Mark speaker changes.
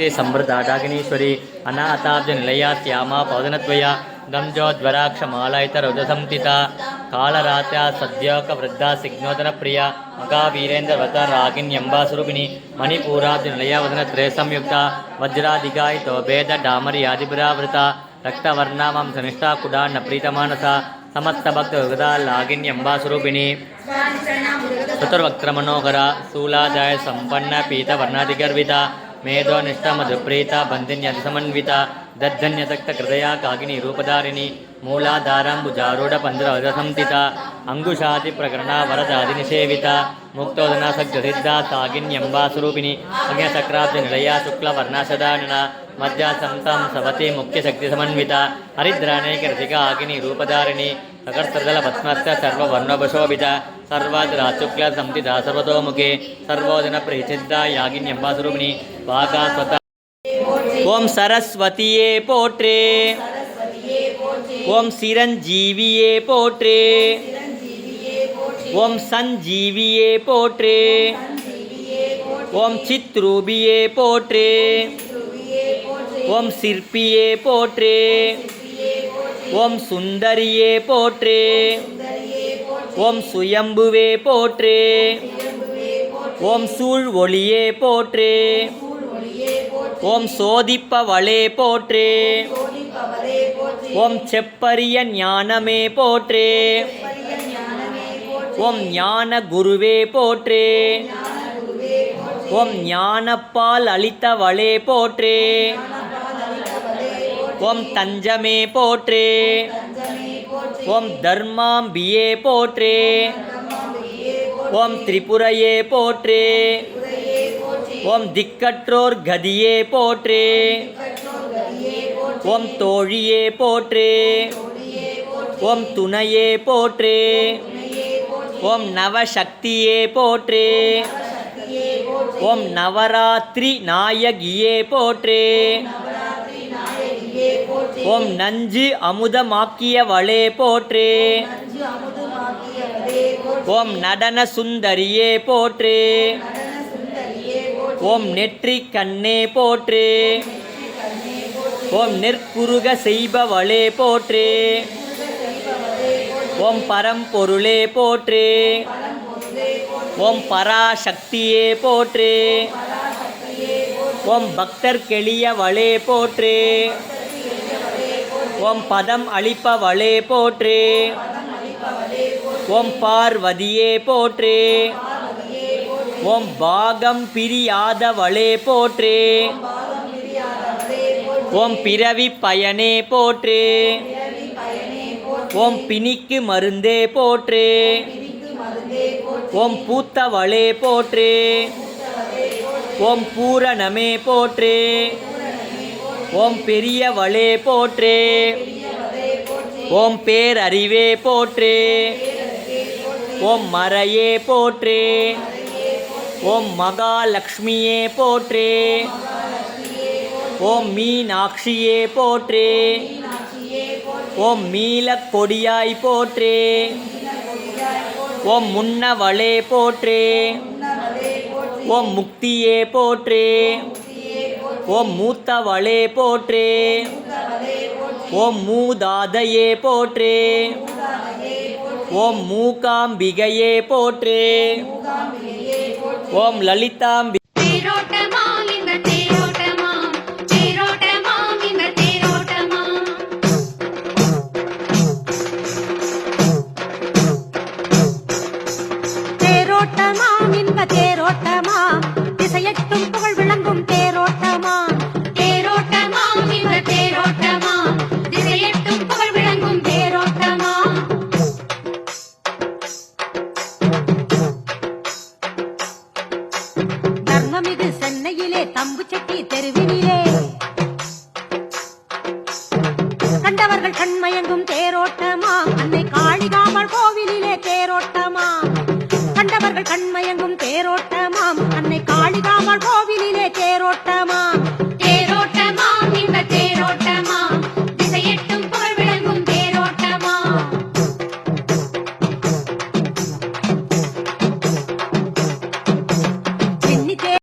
Speaker 1: शक्ति समृद्धा डाकिनीश्वरी अनाथाब्ज निलया श्यामा पौदनत्वया गंजोद्वराक्षमालयितरुदसंतिता कालरात्या सद्योक वृद्धा सिग्नोदन प्रिया मकावीरेन्द्र व्रत रागिण्यंबास्वरूपिणी मणिपूराब्ज निलया वदन त्रय संयुक्ता वज्राधिकायितो भेद डामर्यादिपुरावृता रक्तवर्णामं सनिष्ठा कुडा न प्रीतमानसा समस्त भक्त हृदा लागिन्यंबास्वरूपिणी चतुर्वक्त्र मनोहरा शूलादाय संपन्न पीत वर्णाधिगर्विता मेधोनिष्ठ मधुप्रीता बंधिन्यतिसमन्विता दद्धन्यसक्त हृदया कागिनी रूपधारिणी मूलाधाराम्बुजारूढ़ पंद्रवदसंतिता अंगुशाति प्रकरणा वरदादि निषेविता मुक्तोदना सग्धसिद्धा सागिन्यंबास्वरूपिणी अग्निचक्राब्ज निलया शुक्लवर्णाशदानना मध्यासंतं सवती मुख्यशक्ति समन्विता हरिद्राणैकरसिका आगिनी रूपधारिणी सकर्तदल भस्मस्थ सर्ववर्णोपशोभिता सर्वाद्राशुक्ल संतिदा सर्वतोमुखे सर्वोदन प्रसिद्धा यागिन्यंबास्वरूपिणी वागा स्वतः ओम सरस्वतीये पोट्रे ओम चिरंजीविये पोट्रे ओम संजीविये पोट्रे ओम चित्रूबिये पोट्रे ओम शिल्पिये पोट्रे ओम सुंदरिये पोट्रे ओम सुयंबुवे पोट्रे ओम सूळ ஒளியே போற்றே ओम சோதிப்பவளே போற்றே ओम செப்பரிய ஞானமே போற்றே ओम ஞான குருவே போற்றே ओम ஞானப்பால் அளித்தவளே போற்றே ओम தஞ்சமே போற்றே ओम धर्माம்பியே போற்றே ओम त्रिपुரையே போற்றே ओम दिक्कற்றோர் கதியே போற்றே ओम தோழியே போற்றே ओम துணையே போற்றே ओम नवशक्तिये போற்றே ओम नवरात्रि नायगिये போற்றே ओम நஞ்சு அமுதமாக்கியவளே போற்றே ओम நடன சுந்தரியே போற்றே ओम நெற்றி கண்ணே போற்றே ओम நெற்குருக செய்பவளே போற்றே ओम பரம்பொருளே போற்றே ओम பராசக்தியே போற்றே ओम பக்தர்க்கெளியவளே போற்றே ओम பதம் அளிப்பவளே போற்றே ओम பார்வதியே போற்றே ओम பாகம் பிரியாதவளே போற்றே ओम பிறவி பயனே போற்றே ओम பிணிக்கு மருந்தே போற்றே ओम பூத்தவளே போற்றே ओम பூரணமே போற்றே ओम பெரியவளே போற்றே ओम பேரறிவே போற்றே ओम மறையே போற்றே ओम மகாலக்ஷ்மியே போற்றே ओम மீனாட்சியே போற்றே ओम மீலக் கொடியாய் போற்றே ओम முன்னவளே போற்றே ओम முக்தியே போற்றே ओम மூத்தவளே போற்றே ओम மூதாதையே போற்றே ओम மூகாம்பிகையே போற்றே ओम லலிதாம்பி
Speaker 2: சென்னையிலே தம்புச்சட்டி தெருவினிலே